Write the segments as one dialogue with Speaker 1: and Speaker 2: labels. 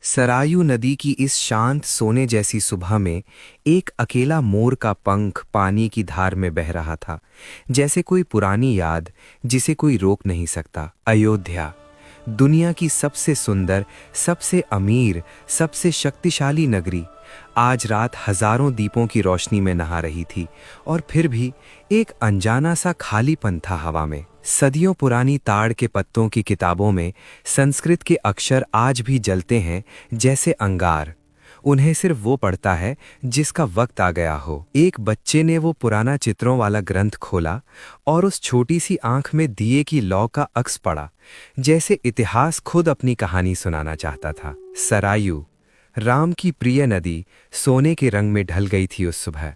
Speaker 1: सरयू नदी की इस शांत सोने जैसी सुबह में एक अकेला मोर का पंख पानी की धार में बह रहा था, जैसे कोई पुरानी याद जिसे कोई रोक नहीं सकता। अयोध्या, दुनिया की सबसे सुंदर, सबसे अमीर, सबसे शक्तिशाली नगरी, आज रात हजारों दीपों की रोशनी में नहा रही थी, और फिर भी एक अनजाना सा खालीपन था हवा में। सदियों पुरानी ताड़ के पत्तों की किताबों में संस्कृत के अक्षर आज भी जलते हैं जैसे अंगार। उन्हें सिर्फ वो पढ़ता है जिसका वक्त आ गया हो। एक बच्चे ने वो पुराना चित्रों वाला ग्रंथ खोला और उस छोटी सी आंख में दिए की लौ का अक्स पड़ा, जैसे इतिहास खुद अपनी कहानी सुनाना चाहता था। सरयू, राम की प्रिय नदी, सोने के रंग में ढल गई थी उस सुबह,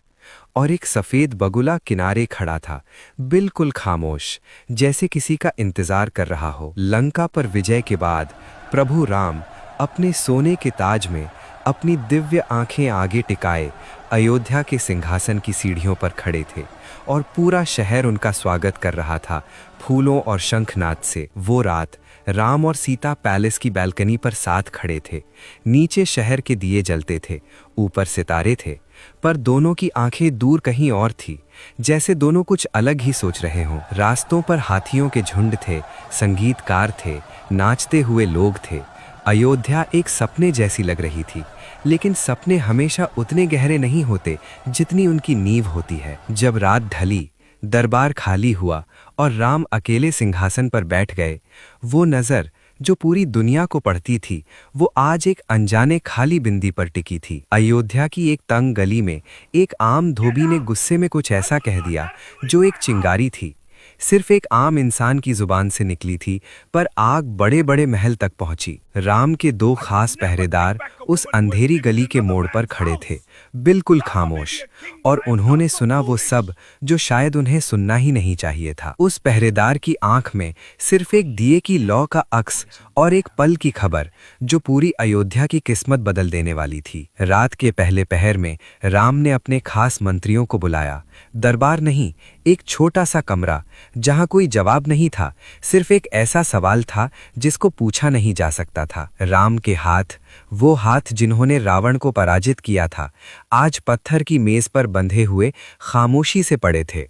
Speaker 1: और एक सफेद बगुला किनारे खड़ा था, बिल्कुल खामोश, जैसे किसी का इंतजार कर रहा हो। लंका पर विजय के बाद प्रभु राम अपने सोने के ताज में अपनी दिव्य आंखें आगे टिकाए अयोध्या के सिंहासन की सीढ़ियों पर खड़े थे, और पूरा शहर उनका स्वागत कर रहा था फूलों और शंखनाद से। वो रात राम और सीता पैलेस की बैल्कनी पर साथ खड़े थे। नीचे शहर के दिए जलते थे, ऊपर सितारे थे, पर दोनों की आंखें दूर कहीं और थी, जैसे दोनों कुछ अलग ही सोच रहे हों। रास्तों पर हाथियों के झुंड थे, संगीतकार थे, नाचते हुए लोग थे। अयोध्या एक सपने जैसी लग रही थी, लेकिन सपने हमेशा उतने गहरे नहीं होते जितनी उनकी नींव होती है। जब रात ढली, दरबार खाली हुआ और राम अकेले सिंहासन पर बैठ गए, वो नज़र जो पूरी दुनिया को पढ़ती थी, वो आज एक अनजाने खाली बिंदी पर टिकी थी। अयोध्या की एक तंग गली में एक आम धोबी ने गुस्से में कुछ ऐसा कह दिया जो एक चिंगारी थी, सिर्फ एक आम इंसान की जुबान से निकली थी, पर आग बड़े बड़े महल तक पहुंची। राम के दो खास पहरेदार उस अंधेरी गली के मोड़ पर खड़े थे, बिल्कुल खामोश, और उन्होंने सुना वो सब जो शायद उन्हें सुनना ही नहीं चाहिए था। उस पहरेदार की आंख में सिर्फ एक दिए की लौ का अक्स और एक पल की खबर जो पूरी अयोध्या की किस्मत बदल देने वाली थी। रात के पहले पहर में राम ने अपने खास मंत्रियों को बुलाया। दरबार नहीं, एक छोटा सा कमरा जहां कोई जवाब नहीं था, सिर्फ एक ऐसा सवाल था जिसको पूछा नहीं जा सकता था। राम के हाथ, वो हाथ जिन्होंने रावण को पराजित किया था, आज पत्थर की मेज पर बंधे हुए खामोशी से पड़े थे।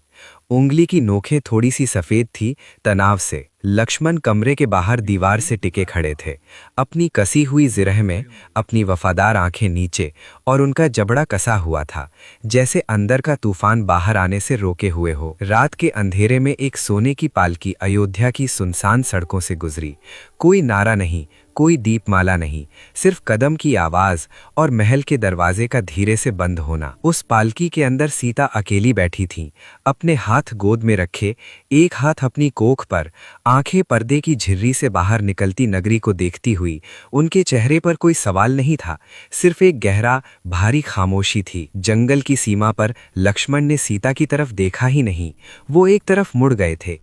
Speaker 1: उंगली की नोकें थोड़ी सी सफेद थी तनाव से। लक्ष्मण कमरे के बाहर दीवार से टिके खड़े थे, अपनी कसी हुई जिरह में, अपनी वफादार आंखें नीचे, और उनका जबड़ा कसा हुआ था, जैसे अंदर का तूफान बाहर आने से रोके हुए हो। रात के अंधेरे में एक सोने की पालकी अयोध्या की सुनसान सड़कों से गुजरी। कोई नारा नहीं, कोई दीपमाला नहीं, सिर्फ कदम की आवाज और महल के दरवाजे का धीरे से बंद होना। उस पालकी के अंदर सीता अकेली बैठी थीं, अपने हाथ गोद में रखे, एक हाथ अपनी कोख पर, आंखें पर्दे की झिर्री से बाहर निकलती नगरी को देखती हुई। उनके चेहरे पर कोई सवाल नहीं था, सिर्फ एक गहरा भारी खामोशी थी। जंगल की सीमा पर लक्ष्मण ने सीता की तरफ देखा ही नहीं, वो एक तरफ मुड़ गए थे।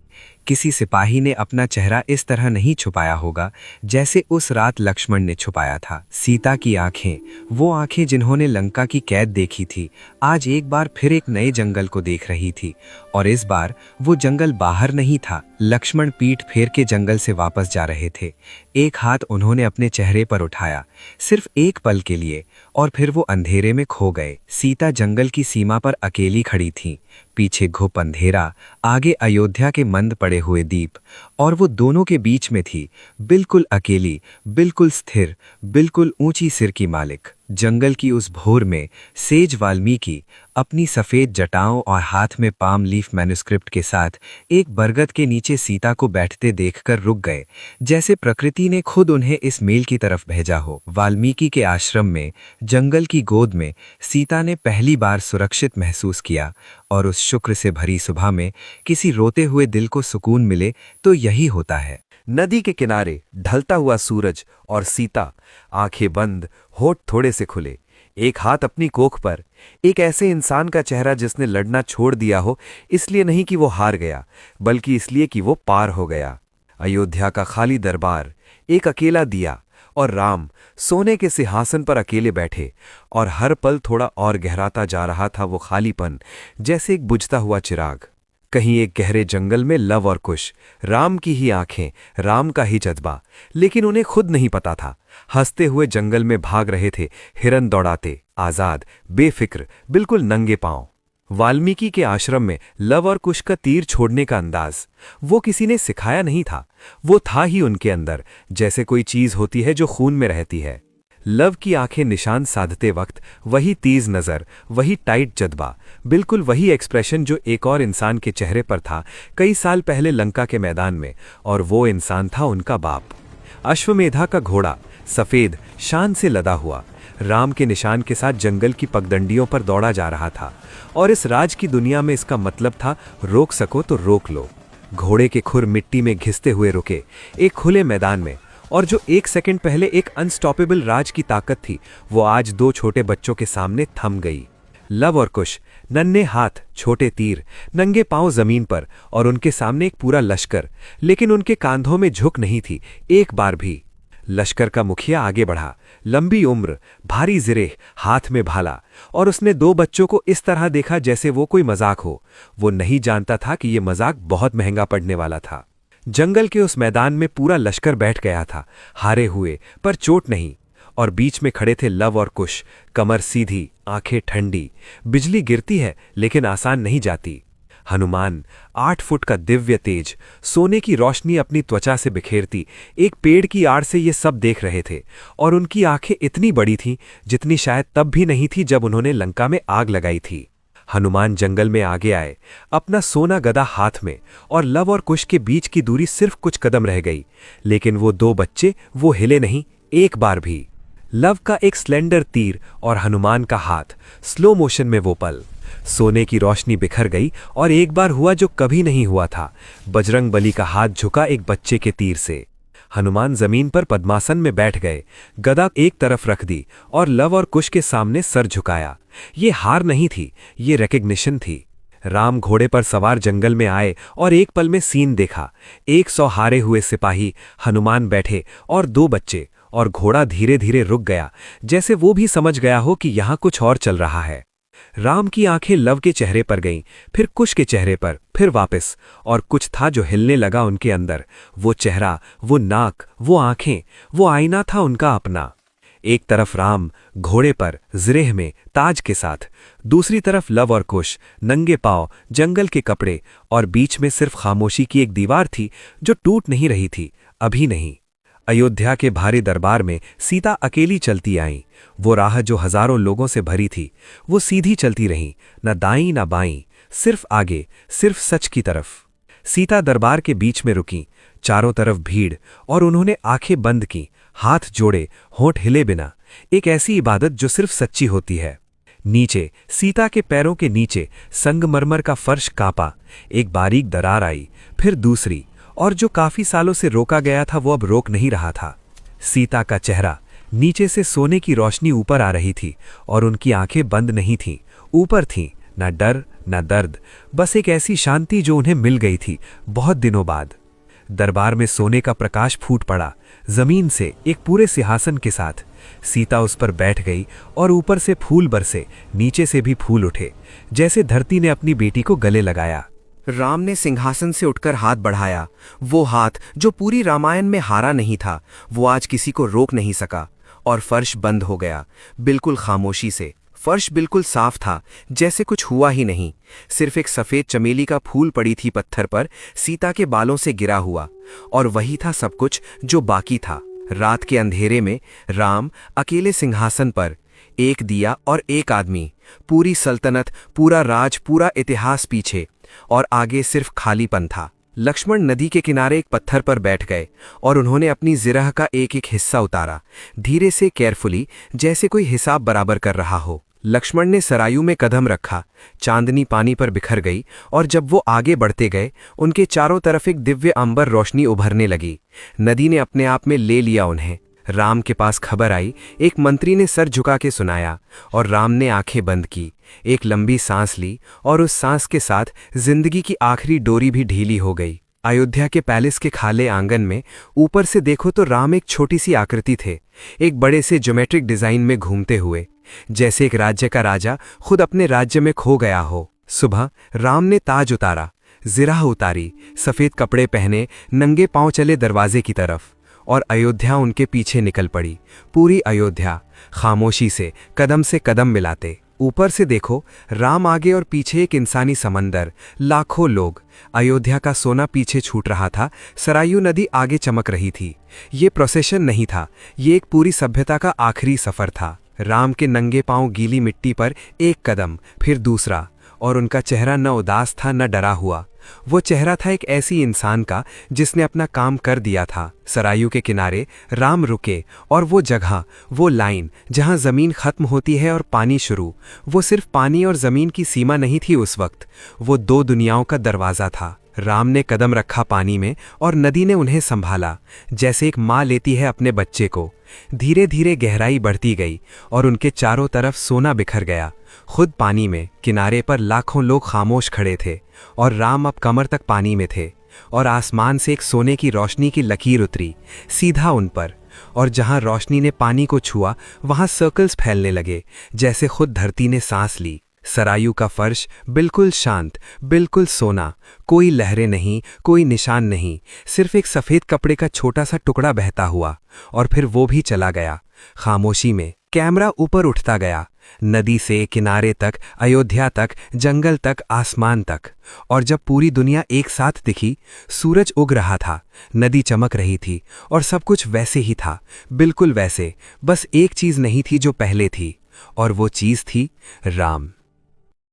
Speaker 1: किसी सिपाही ने अपना चेहरा इस तरह नहीं छुपाया होगा जैसे उस रात लक्ष्मण ने छुपाया था। सीता की आंखें, वो आंखें जिन्होंने लंका की कैद देखी थी, आज एक बार फिर एक नए जंगल को देख रही थी, और इस बार वो जंगल बाहर नहीं था। लक्ष्मण पीठ फेर के जंगल से वापस जा रहे थे। एक हाथ उन्होंने अपने चेहरे पर उठाया, सिर्फ एक पल के लिए, और फिर वो अंधेरे में खो गए। सीता जंगल की सीमा पर अकेली खड़ी थी, पीछे घुप अंधेरा, आगे अयोध्या के मंद पड़े हुए दीप, और वो दोनों के बीच में थी, बिल्कुल अकेली, बिल्कुल स्थिर, बिल्कुल ऊंची सिर की मालिक। जंगल की उस भोर में सेज वाल्मीकि अपनी सफेद जटाओं और हाथ में पाम लीफ मैन्युस्क्रिप्ट के साथ एक बरगद के नीचे सीता को बैठते देखकर रुक गए, जैसे प्रकृति ने खुद उन्हें इस मेल की तरफ भेजा हो। वाल्मीकि के आश्रम में, जंगल की गोद में सीता ने पहली बार सुरक्षित महसूस किया, और उस शुक्र से भरी सुबह में किसी रोते हुए दिल को सुकून मिले तो यही होता है।
Speaker 2: नदी के किनारे ढलता हुआ सूरज और सीता, आंखें बंद, होठ थोड़े से खुले, एक हाथ अपनी कोख पर, एक ऐसे इंसान का चेहरा जिसने लड़ना छोड़ दिया हो, इसलिए नहीं कि वो हार गया, बल्कि इसलिए कि वो पार हो गया। अयोध्या का खाली दरबार, एक अकेला दिया, और राम सोने के सिंहासन पर अकेले बैठे, और हर पल थोड़ा और गहराता जा रहा था वो खालीपन, जैसे एक बुझता हुआ चिराग। कहीं एक गहरे जंगल में लव और कुश, राम की ही आंखें, राम का ही जज्बा, लेकिन उन्हें खुद नहीं पता था। हंसते हुए जंगल में भाग रहे थे, हिरन दौड़ाते, आजाद, बेफिक्र, बिल्कुल नंगे पांव। वाल्मीकि के आश्रम में लव और कुश का तीर छोड़ने का अंदाज, वो किसी ने सिखाया नहीं था, वो था ही उनके अंदर, जैसे कोई चीज होती है जो खून में रहती है। लव की आंखें निशान साधते वक्त वही तेज नजर, वही टाइट जज्बा, बिल्कुल वही एक्सप्रेशन जो एक और इंसान के चेहरे पर था कई साल पहले लंका के मैदान में, और वो इंसान था उनका बाप। अश्वमेधा का घोड़ा, सफेद, शान से लदा हुआ, राम के निशान के साथ जंगल की पगडंडियों पर दौड़ा जा रहा था, और इस राज की दुनिया में इसका मतलब था रोक सको तो रोक लो। घोड़े के खुर मिट्टी में घिसते हुए रुके, एक खुले मैदान में, और जो एक सेकंड पहले एक अनस्टॉपेबल राज की ताकत थी, वो आज दो छोटे बच्चों के सामने थम गई। लव और कुश, नन्हे हाथ, छोटे तीर, नंगे पांव जमीन पर, और उनके सामने एक पूरा लश्कर, लेकिन उनके कांधों में झुक नहीं थी एक बार भी। लश्कर का मुखिया आगे बढ़ा, लंबी उम्र, भारी जिरेह, हाथ में भाला, और उसने दो बच्चों को इस तरह देखा जैसे वो कोई मजाक हो। वो नहीं जानता था कि ये मजाक बहुत महंगा पड़ने वाला था। जंगल के उस मैदान में पूरा लश्कर बैठ गया था, हारे हुए पर चोट नहीं, और बीच में खड़े थे लव और कुश, कमर सीधी, आंखें ठंडी। बिजली गिरती है लेकिन आसान नहीं जाती। हनुमान, 8 फुट का दिव्य तेज, सोने की रोशनी अपनी त्वचा से बिखेरती, एक पेड़ की आड़ से ये सब देख रहे थे, और उनकी आंखें इतनी बड़ी थीं जितनी शायद तब भी नहीं थी जब उन्होंने लंका में आग लगाई थी। हनुमान जंगल में आगे आए, अपना सोना गदा हाथ में, और लव और कुश के बीच की दूरी सिर्फ कुछ कदम रह गई, लेकिन वो दो बच्चे, वो हिले नहीं एक बार भी। लव का एक स्लेंडर तीर और हनुमान का हाथ, स्लो मोशन में वो पल। सोने की रोशनी बिखर गई, और एक बार हुआ जो कभी नहीं हुआ था, बजरंग बली का हाथ झुका एक बच्चे के तीर से। हनुमान जमीन पर पद्मासन में बैठ गए, गदा एक तरफ रख दी, और लव और कुश के सामने सर झुकाया। ये हार नहीं थी, ये रिकग्निशन थी। राम घोड़े पर सवार जंगल में आए, और एक पल में सीन देखा। 100 हारे हुए सिपाही, हनुमान बैठे, और दो बच्चे, और घोड़ा धीरे धीरे रुक गया, जैसे वो भी समझ गया हो कि यहां कुछ और चल रहा है। राम की आंखें लव के चेहरे पर गईं, फिर कुश के चेहरे पर, फिर वापस, और कुछ था जो हिलने लगा उनके अंदर। वो चेहरा, वो नाक, वो आंखें, वो आईना था उनका अपना। एक तरफ राम, घोड़े पर, जिरेह में, ताज के साथ, दूसरी तरफ लव और कुश, नंगे पांव, जंगल के कपड़े, और बीच में सिर्फ खामोशी की एक दीवार थी जो टूट नहीं रही थी, अभी नहीं। अयोध्या के भारी दरबार में सीता अकेली चलती आईं। वो राह जो हजारों लोगों से भरी थी, वो सीधी चलती रहीं, न दाईं न बाईं, सिर्फ आगे, सिर्फ सच की तरफ। सीता दरबार के बीच में रुकी, चारों तरफ भीड़, और उन्होंने आंखें बंद की, हाथ जोड़े, होंठ हिले बिना, एक ऐसी इबादत जो सिर्फ सच्ची होती है। नीचे, सीता के पैरों के नीचे संगमरमर का फर्श कांपा, एक बारीक दरार आई, फिर दूसरी, और जो काफी सालों से रोका गया था वो अब रोक नहीं रहा था। सीता का चेहरा, नीचे से सोने की रोशनी ऊपर आ रही थी, और उनकी आंखें बंद नहीं थीं, ऊपर थीं, न डर न दर्द, बस एक ऐसी शांति जो उन्हें मिल गई थी बहुत दिनों बाद। दरबार में सोने का प्रकाश फूट पड़ा, जमीन से, एक पूरे सिंहासन के साथ। सीता उस पर बैठ गई, और ऊपर से फूल बरसे, नीचे से भी फूल उठे, जैसे धरती ने अपनी बेटी को गले लगाया।
Speaker 1: राम ने सिंहासन से उठकर हाथ बढ़ाया, वो हाथ जो पूरी रामायण में हारा नहीं था, वो आज किसी को रोक नहीं सका, और फर्श बंद हो गया, बिल्कुल खामोशी से। फर्श बिल्कुल साफ था, जैसे कुछ हुआ ही नहीं। सिर्फ एक सफेद चमेली का फूल पड़ी थी पत्थर पर, सीता के बालों से गिरा हुआ, और वही था सब कुछ जो बाकी था। रात के अंधेरे में राम अकेले सिंहासन पर, एक दिया और एक आदमी, पूरी सल्तनत, पूरा राज, पूरा इतिहास पीछे, और आगे सिर्फ खालीपन था। लक्ष्मण नदी के किनारे एक पत्थर पर बैठ गए, और उन्होंने अपनी जिरह का एक एक हिस्सा उतारा, धीरे से, केयरफुली, जैसे कोई हिसाब बराबर कर रहा हो। लक्ष्मण ने सरायू में कदम रखा, चांदनी पानी पर बिखर गई, और जब वो आगे बढ़ते गए, उनके चारों तरफ एक दिव्य अंबर रोशनी उभरने लगी। नदी ने अपने आप में ले लिया उन्हें। राम के पास खबर आई, एक मंत्री ने सर झुका के सुनाया, और राम ने आंखें बंद की, एक लंबी सांस ली, और उस सांस के साथ जिंदगी की आखिरी डोरी भी ढीली हो गई। अयोध्या के पैलेस के खाले आंगन में ऊपर से देखो तो राम एक छोटी सी आकृति थे, एक बड़े से ज्योमेट्रिक डिजाइन में घूमते हुए, जैसे एक राज्य का राजा खुद अपने राज्य में खो गया हो। सुबह राम ने ताज उतारा,
Speaker 2: जिराह उतारी, सफ़ेद कपड़े पहने नंगे पांव चले दरवाजे की तरफ, और अयोध्या उनके पीछे निकल पड़ी। पूरी अयोध्या खामोशी से कदम मिलाते। ऊपर से देखो, राम आगे और पीछे एक इंसानी समंदर, लाखों लोग। अयोध्या का सोना पीछे छूट रहा था, सरयू नदी आगे चमक रही थी। ये प्रोसेशन नहीं था, ये एक पूरी सभ्यता का आखिरी सफर था। राम के नंगे पांव गीली मिट्टी पर एक कदम, फिर दूसरा, और उनका चेहरा न उदास था न डरा हुआ। वो चेहरा था एक ऐसी इंसान का जिसने अपना काम कर दिया था। सरयू के किनारे राम रुके, और वो जगह, वो लाइन जहां जमीन खत्म होती है और पानी शुरू, वो सिर्फ पानी और जमीन की सीमा नहीं थी उस वक्त, वो दो दुनियाओं का दरवाज़ा था। राम ने कदम रखा पानी में, और नदी ने उन्हें संभाला, जैसे एक माँ लेती है अपने बच्चे को। धीरे धीरे गहराई बढ़ती गई, और उनके चारों तरफ सोना बिखर गया। खुद पानी में किनारे पर लाखों लोग खामोश खड़े थे, और राम अब कमर तक पानी में थे। और आसमान से एक सोने की रोशनी की लकीर उतरी, सीधा उन पर, और जहां रोशनी ने पानी को छुआ वहां सर्कल्स फैलने लगे, जैसे खुद धरती ने सांस ली। सरयू का फर्श बिल्कुल शांत, बिल्कुल सोना, कोई लहरें नहीं, कोई निशान नहीं, सिर्फ एक सफ़ेद कपड़े का छोटा सा टुकड़ा बहता हुआ, और फिर वो भी चला गया। खामोशी में कैमरा ऊपर उठता गया, नदी से किनारे तक, अयोध्या तक, जंगल तक, आसमान तक। और जब पूरी दुनिया एक साथ दिखी, सूरज उग रहा था, नदी चमक रही थी, और सब कुछ वैसे ही था, बिल्कुल वैसे। बस एक चीज़ नहीं थी जो पहले थी, और वो चीज़ थी राम।